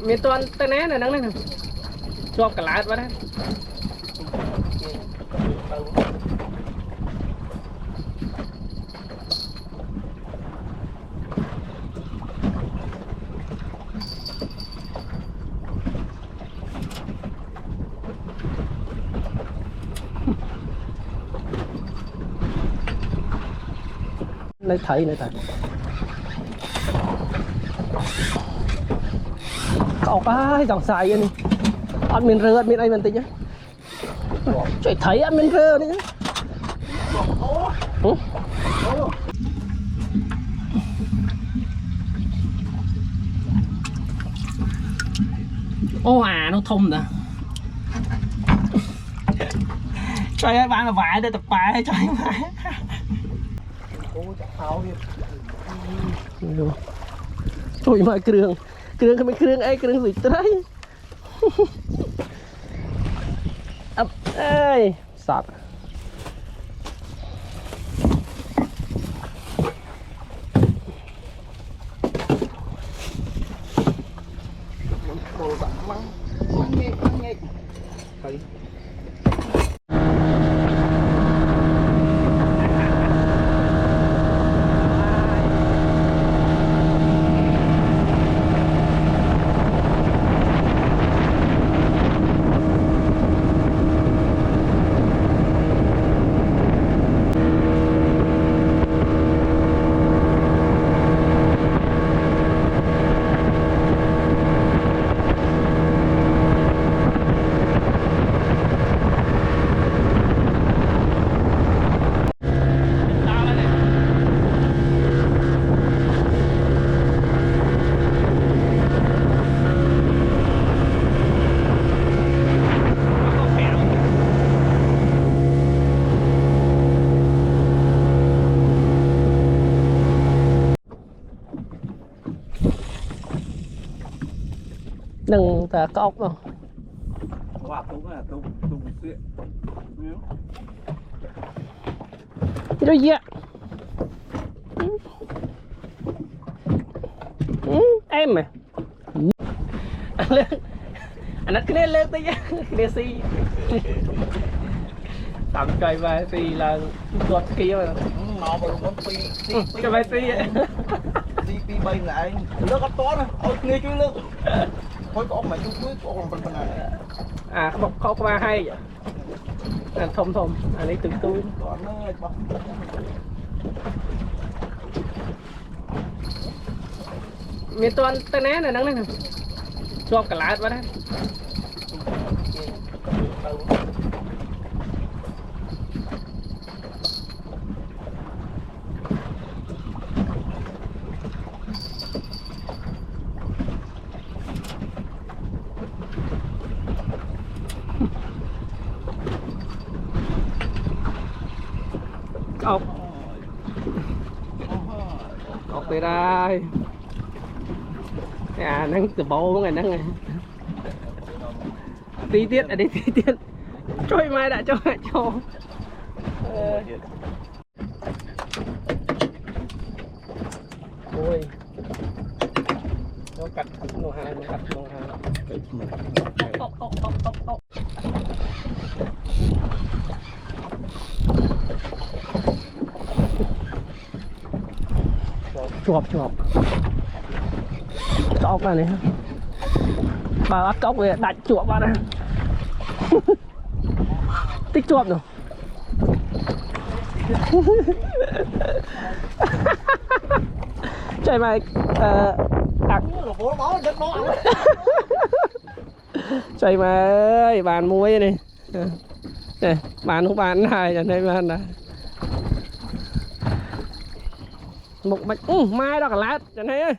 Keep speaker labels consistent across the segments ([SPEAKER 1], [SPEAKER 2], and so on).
[SPEAKER 1] miền toàn tay né này nắng này cho cả lá vào đây lấy thấy cậu cái dòng xài vậy ăn miền rơ ăn miền ai miền tây nhá chạy thấy ăn miền rơ đấy nhá ô à nó thông rồi trời ơi bạn là vải đây tập bài hay trời vải trời mà kêu không biết kêu ai kêu gì tới ơi sạt đừng ta có ốc đâu rồi gì ạ em mà anh nó cái lên tới cái xì tạm cây vai xì là tuột kia mà nó còn cái vai xì xì bay lại nước ấp to nè ôi nghe chú nước thôi có mà chú cuối có còn phần này à không qua hay vậy à, thông anh ấy từng tôi miền toàn tay né này nắng này cho cả lá vào đây ốc về đây à nắng từ bầu ngày nắng này tí tiết ở đây tí tiết trôi mai đã cho ôi nó cắt nô hai chuột cọc này bà bắt cọc về đặt chuột vào đây tích chuột rồi trời mày trời mà ơi bàn muối này này bàn không bàn này cho nên bàn này một bạch mai đó cả lát cho nên ơi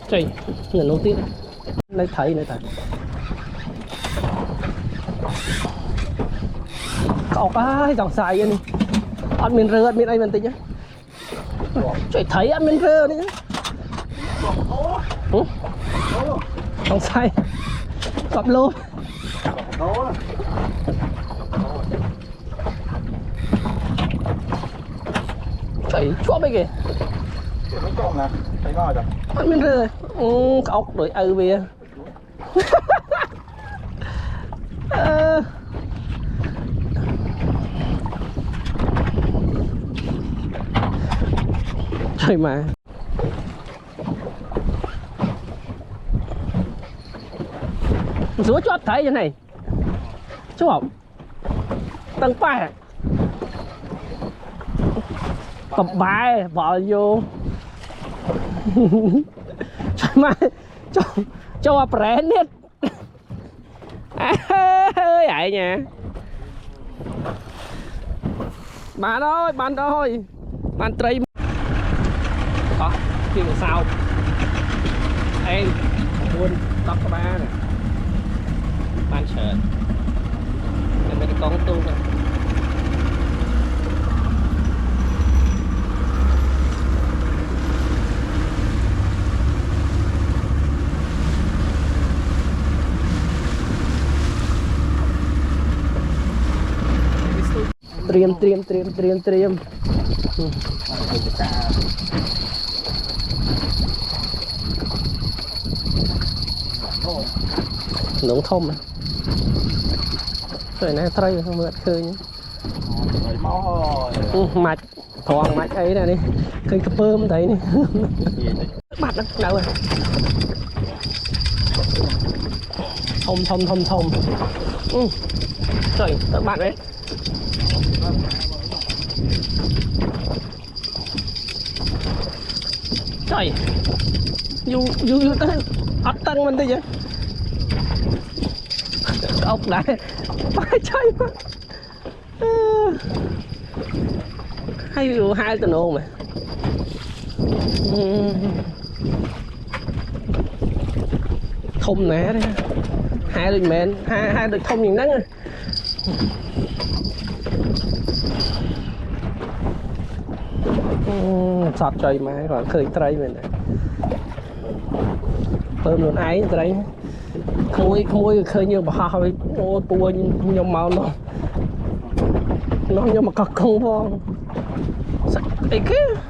[SPEAKER 1] trời lần đầu tiên lấy thấy cậu cái dòng xài vậy ăn miền rơ ăn miền ai miền tây nhá trời thấy ăn miền rơ đấy nhá
[SPEAKER 2] không say cọp luôn chạy chúa mấy kìa
[SPEAKER 1] nó trộn nè thấy ngon rồi
[SPEAKER 2] ăn miếng rồi ốc rồi bia trời mà rúa chót thấy như này chú học tầng phải tập bài bỏ vô trời mà cho brand hết vậy nha bạn ơi bạn trai có chuyện sao em buôn tóc các ba này bạn sợ em mới con tu rồi Triêm nướng thơm rồi này tray không mượt khơi nhé mạch thoáng mạch ấy nè đi cây cà phơm thấy nè mặt nó đâu rồi thông trời các bạn đấy trời dù tới ấp tăng mình đi vậy ốc lại phải chơi quá hay dù hai tuần ôn mà thông nè đấy hai đôi mền hai đôi thông nhìn nắng rồi sọt trời mà còn khơi tray mình này thơm luôn ấy tray khôi khơi như bà hơi ô bùa nhom màu nó nhưng mà có không phong ấy kia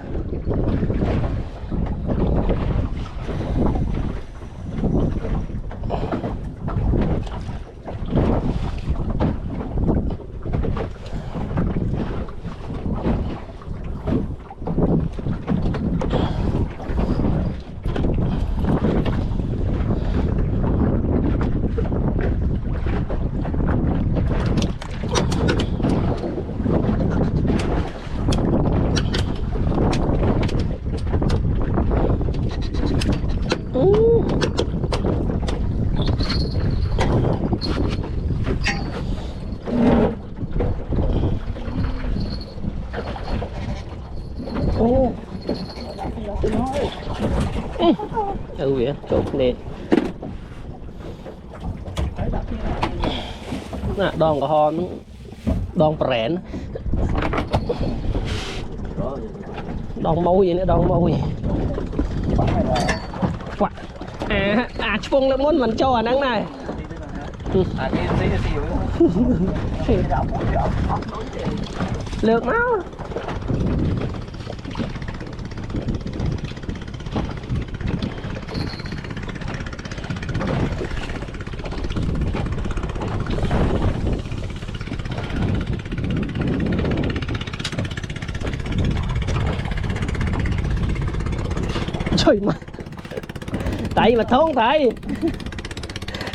[SPEAKER 2] vậy chốt nè nè đòn của họ đòn bẹn đòn mâu gì nữa đòn mâu gì chung là muốn mình cho nắng này lượt máu trời mà tại mà thốn tại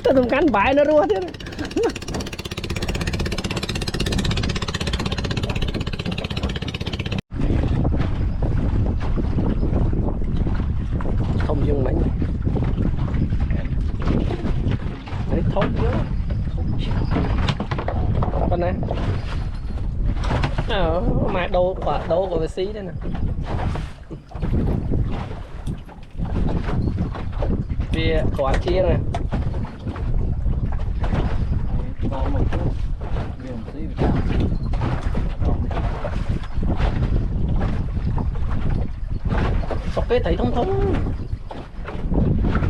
[SPEAKER 2] nó dùng cánh bại nó rua thế không dùng mấy đấy thốn nữa con nè mà đâu của vệ sĩ đây nè vì quả chia này sọc cái thấy thông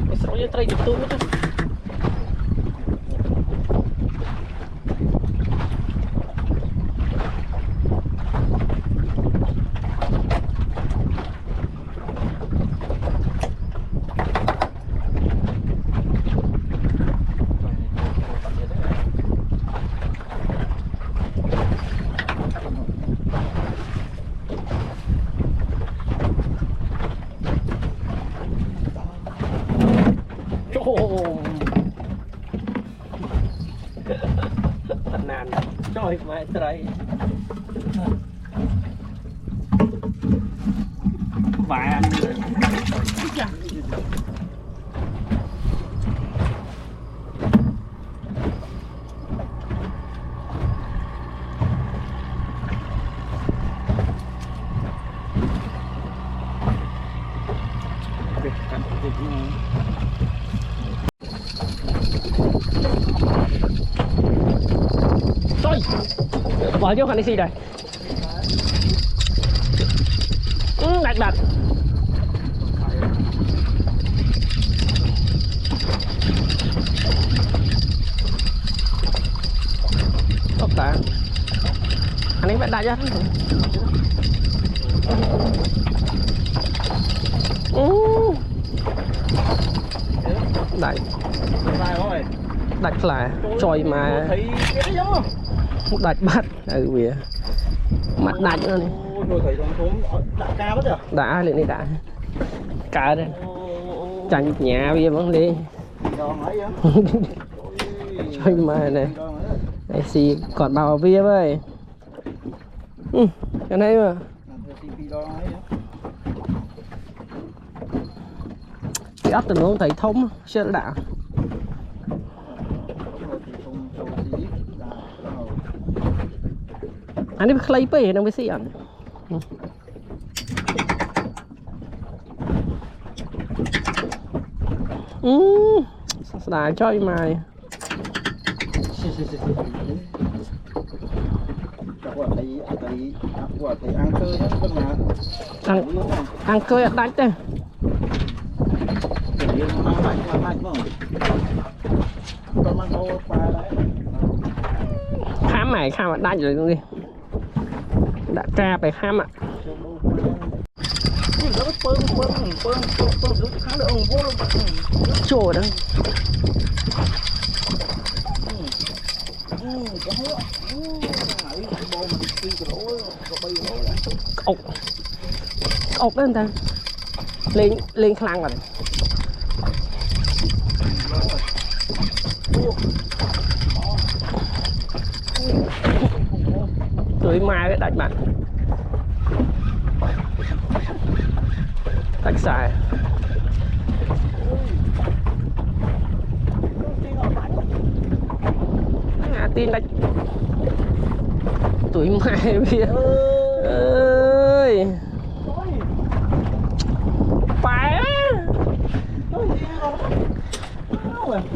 [SPEAKER 2] cái sọc cái tray chụp tôi nữa Thật nàn. Trời mày trời. Và thôi bỏ vô khăn đi xì đây. Đặt đặt tốt ta anh ấy bắt đại ra đại đặt là trôi mà đặt bắt ừ vì mặt đặt nữa này đã lên đây đã cả đây tranh nhà bây giờ vẫn đi trôi mà này đây xì còn bao bia với cái này mà cái ấp tình huống thấy thông chưa đã anh đi clay pe đang với xì ăn đã chơi mày ăn cơi đánh đây khám mày khám đánh rồi đi đã tra phải khám ạ chồ đó ốc ốc đó anh ta lên lên khăn rồi tưới mai cái đánh bạn tách xài tin đánh tuổi mai bia ơi phải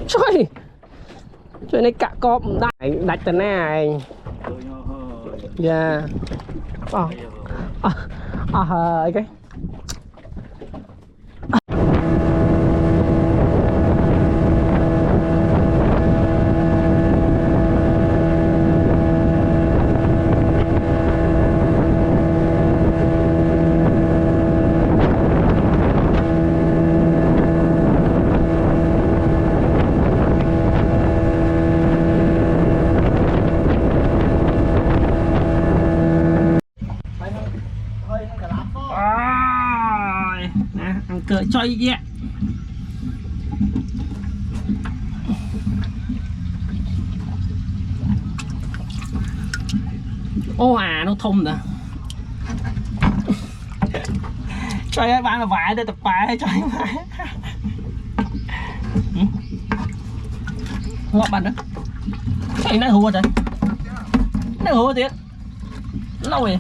[SPEAKER 2] trời trời này cả cọp đại đánh tận này dạ cái cỡ chơi vậy ô à nó thông rồi chơi các bạn là vải đây tập bài chơi vải ngọt bạn đó cái này hùa rồi nó hùaទៀតlâu rồi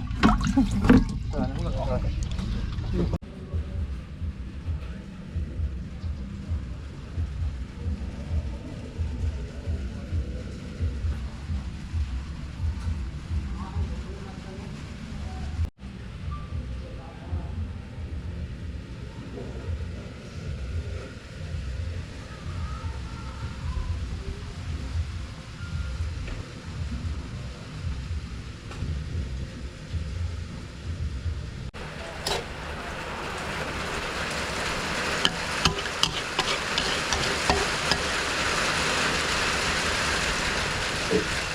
[SPEAKER 2] It